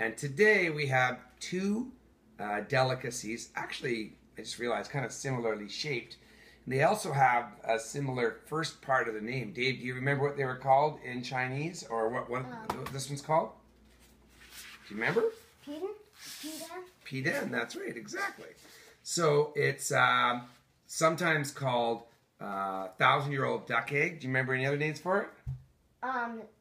And today we have two delicacies. Actually, I just realized kind of similarly shaped. And they also have a similar first part of the name. Dave, do you remember what they were called in Chinese, or what this one's called? Do you remember? Pidan, that's right, exactly. So it's sometimes called 1,000-year-old duck egg. Do you remember any other names for it?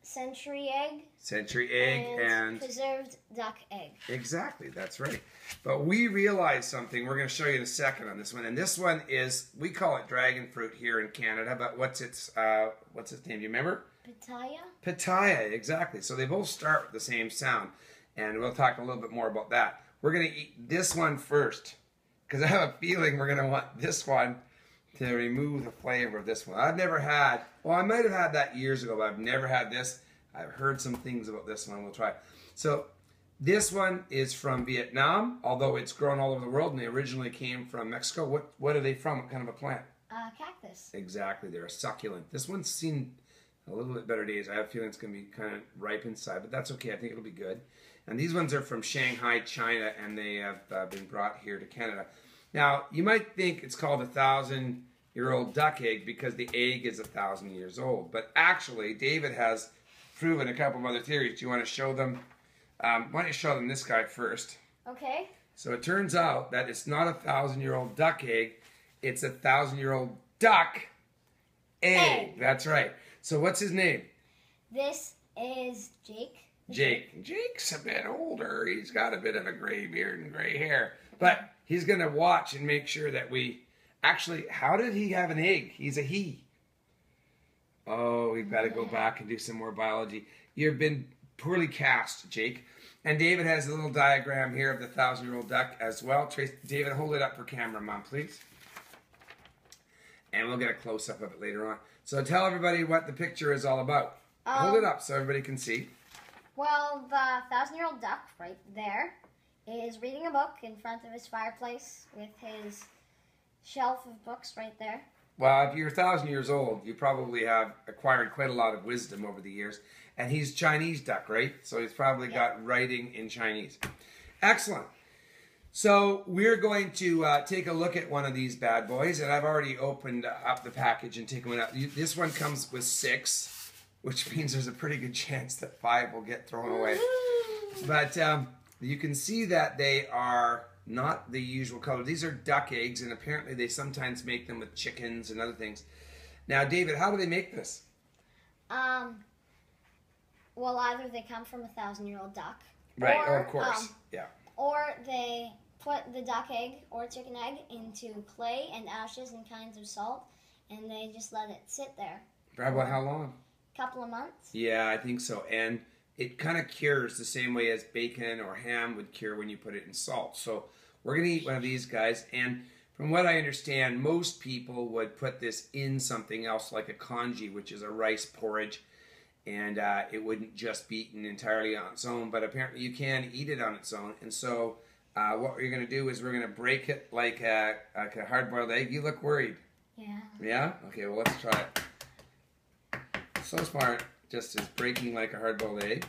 Century egg. Century egg and preserved duck egg. Exactly, that's right. But we realized something. We're going to show you in a second on this one. And this one is, we call it dragon fruit here in Canada, but what's its name? Do you remember? Pitaya. Pitaya, exactly. So they both start with the same sound. And we'll talk a little bit more about that. We're going to eat this one first, because I have a feeling we're going to want this one to remove the flavor of this one. I've never had, well, I might have had that years ago, but I've never had this. I've heard some things about this one. We'll try it. So this one is from Vietnam, although it's grown all over the world, and they originally came from Mexico. What are they from? What kind of a plant? Cactus. Exactly. They're a succulent. This one's seen a little bit better days. I have a feeling it's going to be kind of ripe inside, but that's okay. I think it'll be good. And these ones are from Shanghai, China, and they have been brought here to Canada. Now, you might think it's called a 1,000-year-old duck egg because the egg is 1,000 years old. But actually, David has proven a couple of other theories. Do you want to show them? Why don't you show them this guy first? Okay. So it turns out that it's not a 1,000-year-old duck egg. It's a 1,000-year-old duck egg. That's right. So what's his name? This is Jake. Jake's a bit older. He's got a bit of a gray beard and gray hair. But he's going to watch and make sure that we... Actually, how did he have an egg? He's a he. Oh, we've got to go back and do some more biology. You've been poorly cast, Jake. And David has a little diagram here of the 1,000-year-old duck as well. David, hold it up for camera, Mom, please. And we'll get a close-up of it later on. So tell everybody what the picture is all about. Hold it up so everybody can see. Well, the 1,000-year-old duck right there is reading a book in front of his fireplace with his shelf of books right there. Well, if you're 1,000 years old, you probably have acquired quite a lot of wisdom over the years. And he's Chinese duck, right? So he's probably got writing in Chinese. Excellent. So we're going to take a look at one of these bad boys. And I've already opened up the package and taken one out. This one comes with 6. Which means there's a pretty good chance that 5 will get thrown away. But you can see that they are not the usual color. These are duck eggs, and apparently they sometimes make them with chickens and other things. Now, David, how do they make this? Well, either they come from a 1,000-year-old duck. Right, of course. Yeah. Or they put the duck egg or chicken egg into clay and ashes and kinds of salt, and they just let it sit there. For about how long? Couple of months. Yeah, I think so. And it kind of cures the same way as bacon or ham would cure when you put it in salt. So we're going to eat one of these guys. And from what I understand, most people would put this in something else like a congee, which is a rice porridge. And it wouldn't just be eaten entirely on its own. But apparently you can eat it on its own. And so what we're going to do is we're going to break it like a hard-boiled egg. You look worried. Yeah. Yeah? Okay, well, let's try it. So smart, just as breaking like a hard-boiled egg.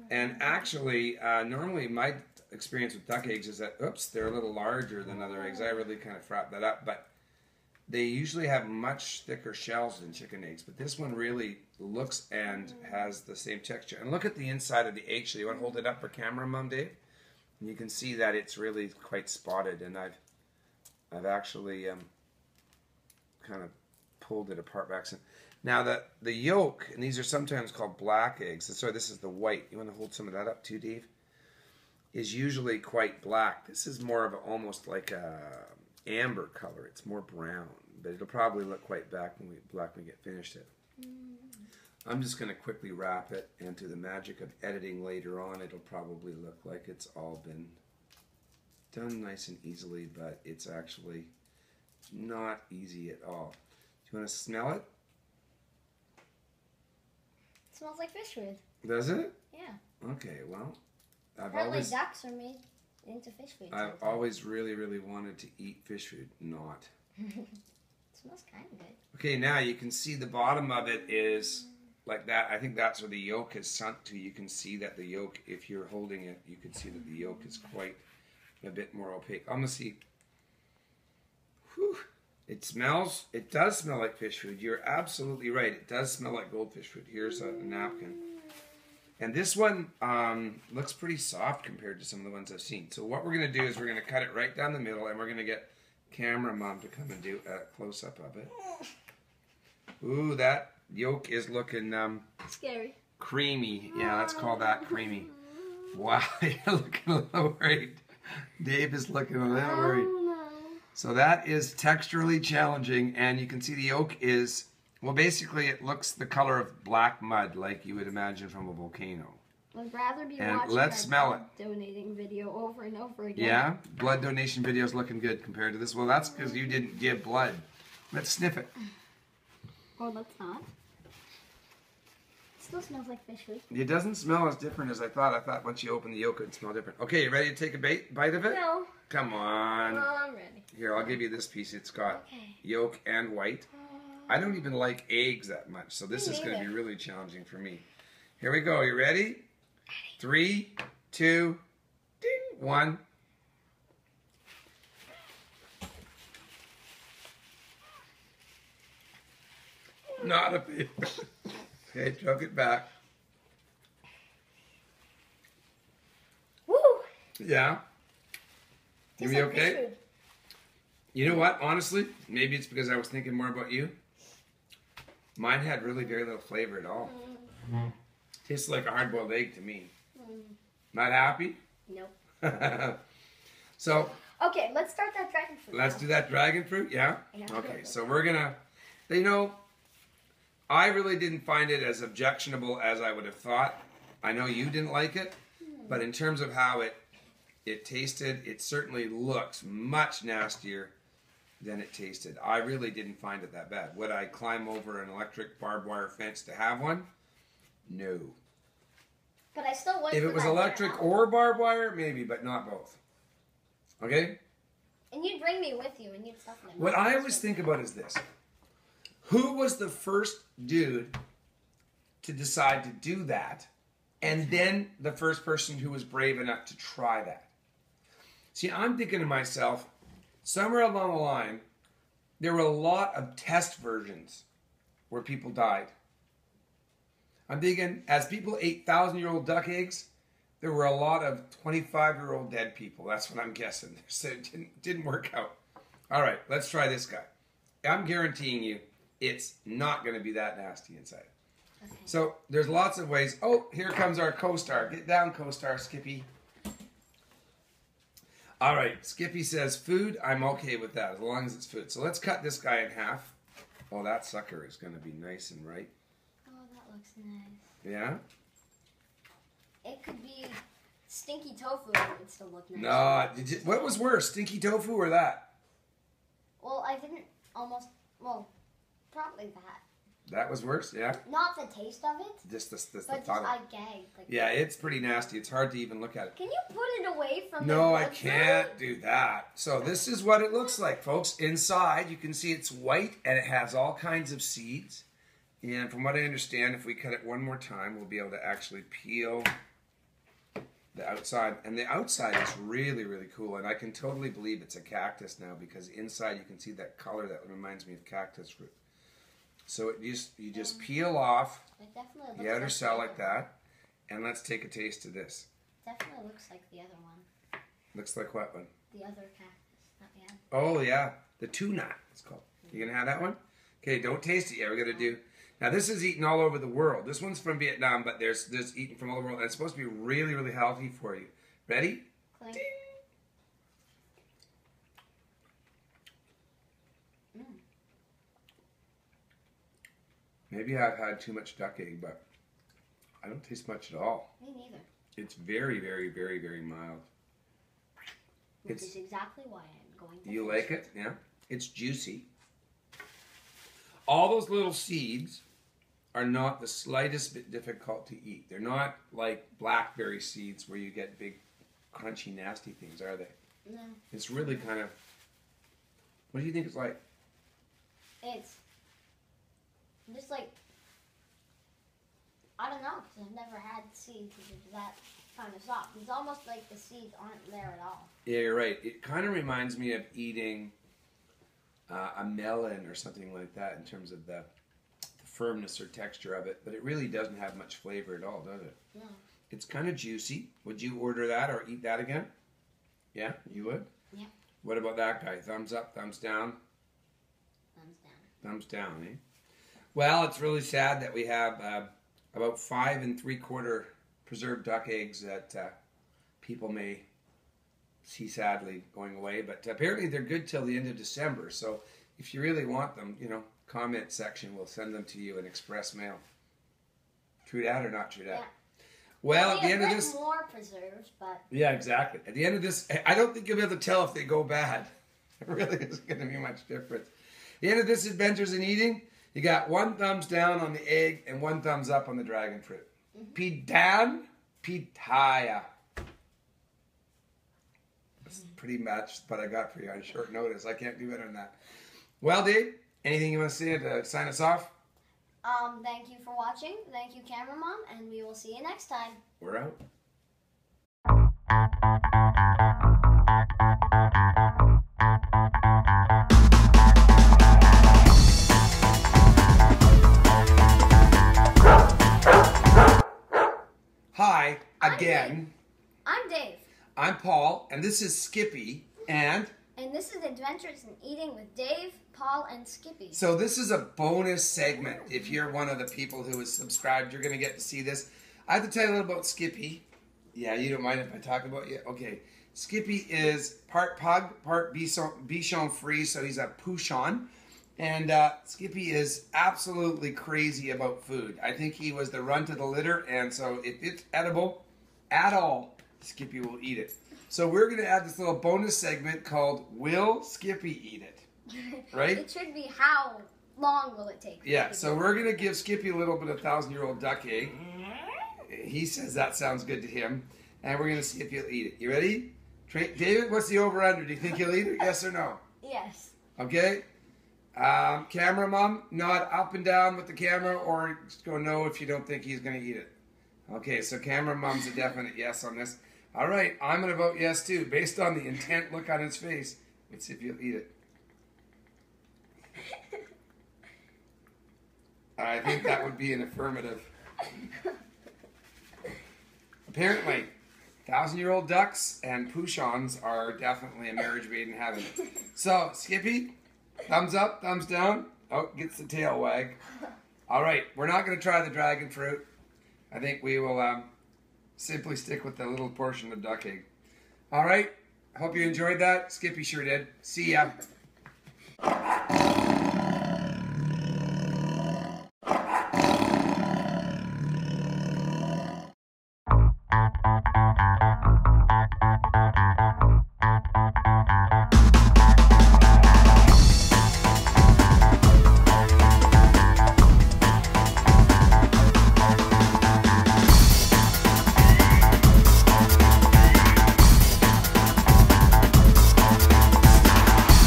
And actually, normally my experience with duck eggs is that, oops, they're a little larger than other eggs. I really kind of frapped that up. But they usually have much thicker shells than chicken eggs. But this one really looks and has the same texture. And look at the inside of the egg shell. You want to hold it up for camera, Mom, Dave? And you can see that it's really quite spotted. And I've actually kind of pulled it apart by accident. Now, the yolk, and these are sometimes called black eggs. Sorry, this is the white. You want to hold some of that up too, Dave? Is usually quite black. This is more of almost like a amber color. It's more brown, but it'll probably look quite black when we get finished it. I'm just going to quickly wrap it, and through the magic of editing later on, it'll probably look like it's all been done nice and easily, but it's actually not easy at all. Do you want to smell it? Smells like fish food. Does it? Yeah. Okay, well, apparently ducks are made into fish food. I've always really, really wanted to eat fish food. Not. It smells kind of good. Okay, now you can see the bottom of it is like that. I think that's where the yolk is sunk to. You can see that the yolk, if you're holding it, you can see that the yolk is quite a bit more opaque. I'm going to see. Whew. It does smell like fish food. You're absolutely right. It does smell like goldfish food. Here's a napkin. And this one looks pretty soft compared to some of the ones I've seen. So what we're going to do is we're going to cut it right down the middle, and we're going to get camera mom to come and do a close-up of it. Ooh, that yolk is looking scary. Creamy. Yeah, let's call that creamy. Wow, you're looking a little worried. Dave is looking a little worried. So that is texturally challenging, and you can see the yolk is, well, basically it looks the color of black mud, like you would imagine from a volcano. I'd rather be And watching let's smell blood donating video over and over again. Yeah, blood donation video is looking good compared to this. Well, that's because you didn't give blood. Let's sniff it. Oh, that's not. It still smells like fish food. It doesn't smell as different as I thought. I thought once you open the yolk, it would smell different. Okay, you ready to take a bite of it? No. Come on. I'm ready. Here, I'll give you this piece. It's got Okay. yolk and white. I don't even like eggs that much, so this Me is going to be neither. really challenging for me. Here we go. You ready? 3, 2, ding, 1. Not a bit. Okay, choke it back. Woo! Yeah. You Tastes be like fish okay? food. You know what? Honestly, maybe it's because I was thinking more about you. Mine had really very little flavor at all. Tastes like a hard-boiled egg to me. Not happy? Nope. So, Okay, let's start that dragon fruit. let's now. do that dragon fruit, yeah? Yeah. Okay, so we're gonna, you know, I really didn't find it as objectionable as I would have thought. I know you didn't like it, but in terms of how it tasted, it certainly looks much nastier than it tasted. I really didn't find it that bad. Would I climb over an electric barbed wire fence to have one? No. But I still would. If for it was that electric dinner. or barbed wire, maybe, but not both. Okay? And you'd bring me with you and you'd stuff in it. What I always think about is this. Who was the first dude to decide to do that, and then the first person who was brave enough to try that? See, I'm thinking to myself, somewhere along the line, there were a lot of test versions where people died. I'm thinking, as people ate 1,000-year-old duck eggs, there were a lot of 25-year-old dead people. That's what I'm guessing. So it didn't work out. All right, let's try this guy. I'm guaranteeing you, it's not going to be that nasty inside. Okay. So there's lots of ways. Oh, here comes our co-star. Get down, co-star, Skippy. All right, Skippy says, food, I'm okay with that, as long as it's food. So let's cut this guy in half. Oh, that sucker is going to be nice and ripe. Oh, that looks nice. Yeah? It could be stinky tofu. It would still look nice. No, what was worse, stinky tofu or that? Well, I didn't almost. Well, probably that. That was worse, yeah? Not the taste of it, Just the but just thought of I gagged. Like, Yeah, it's pretty nasty. It's hard to even look at it. Can you put it away from the No, I blood can't do that. So this is what it looks like, folks. Inside, you can see it's white, and it has all kinds of seeds. And from what I understand, if we cut it one more time, we'll be able to actually peel the outside. And the outside is really, really cool. And I can totally believe it's a cactus now, because inside you can see that color that reminds me of cactus fruit. So you just peel off It definitely looks the outer like shell the like that. And let's take a taste of this. Definitely looks like the other one. Looks like what one? The other cactus that we had. Oh, yeah. The tuna, it's called. You gonna have that one? Okay, don't taste it yet. We're gonna do... Now, this is eaten all over the world. This one's from Vietnam, but there's eaten from all over the world. And it's supposed to be really, really healthy for you. Ready? Clink. Ding. Maybe I've had too much duck egg, but I don't taste much at all. Me neither. It's very, very, very, very mild. Which is exactly why I'm going to You finish like it? Yeah? It's juicy. All those little seeds are not the slightest bit difficult to eat. They're not like blackberry seeds where you get big, crunchy, nasty things, are they? No. It's really kind of... What do you think it's like? It's just like I don't know, because I've never had seeds that are that kind of soft. It's almost like the seeds aren't there at all. Yeah, you're right. It kind of reminds me of eating a melon or something like that in terms of the firmness or texture of it, but it really doesn't have much flavor at all, does it? No. It's kind of juicy. Would you order that or eat that again? Yeah, you would? Yeah. What about that guy? Thumbs up, thumbs down? Thumbs down. Thumbs down, eh? Well, it's really sad that we have about 5 3/4 preserved duck eggs that people may see sadly going away, but apparently they're good till the end of December. So if you really want them, comment section, we'll send them to you in express mail. True that or not true that? Yeah. Well, at the end of this, more preserved, but yeah, exactly. At the end of this, I don't think you'll be able to tell if they go bad. It really isn't going to be much difference. At the end of this Adventures in Eating, you got 1 thumbs down on the egg and 1 thumbs up on the dragon fruit. Pidan, pitaya. That's pretty much what I got for you on short notice. I can't do better than that. Well, Dave, anything you want to say to sign us off? Thank you for watching. Thank you, Camera Mom, and we will see you next time. We're out. Hi, again. I'm Dave. I'm Paul, and this is Skippy, and this is Adventures in Eating with Dave, Paul, and Skippy. So this is a bonus segment. If you're one of the people who is subscribed, you're going to get to see this. I have to tell you a little about Skippy. Yeah, you don't mind if I talk about you? Okay. Skippy is part pug, part Bichon free, so he's a Pouchon. And Skippy is absolutely crazy about food. I think he was the runt of the litter, and so if it's edible at all, Skippy will eat it. So we're going to add this little bonus segment called Will Skippy Eat It? Right? It should be how long will it take? Yeah, so we're going to give Skippy a little bit of 1,000-year-old duck egg. He says that sounds good to him. And we're going to see if he'll eat it. You ready? David, what's the over-under? Do you think he'll eat it? Yes or no? Yes. Okay. Camera mom, nod up and down with the camera, or just go no if you don't think he's going to eat it. Okay, so camera mom's a definite yes on this. All right, I'm going to vote yes too, based on the intent look on his face. Let's see if he'll eat it. I think that would be an affirmative. Apparently, 1,000-year-old ducks and Pouchons are definitely a marriage made in heaven. So, Skippy, thumbs up, thumbs down. Oh, gets the tail wag. All right, we're not going to try the dragon fruit. I think we will simply stick with the little portion of duck egg. All right, hope you enjoyed that. Skippy sure did. See ya.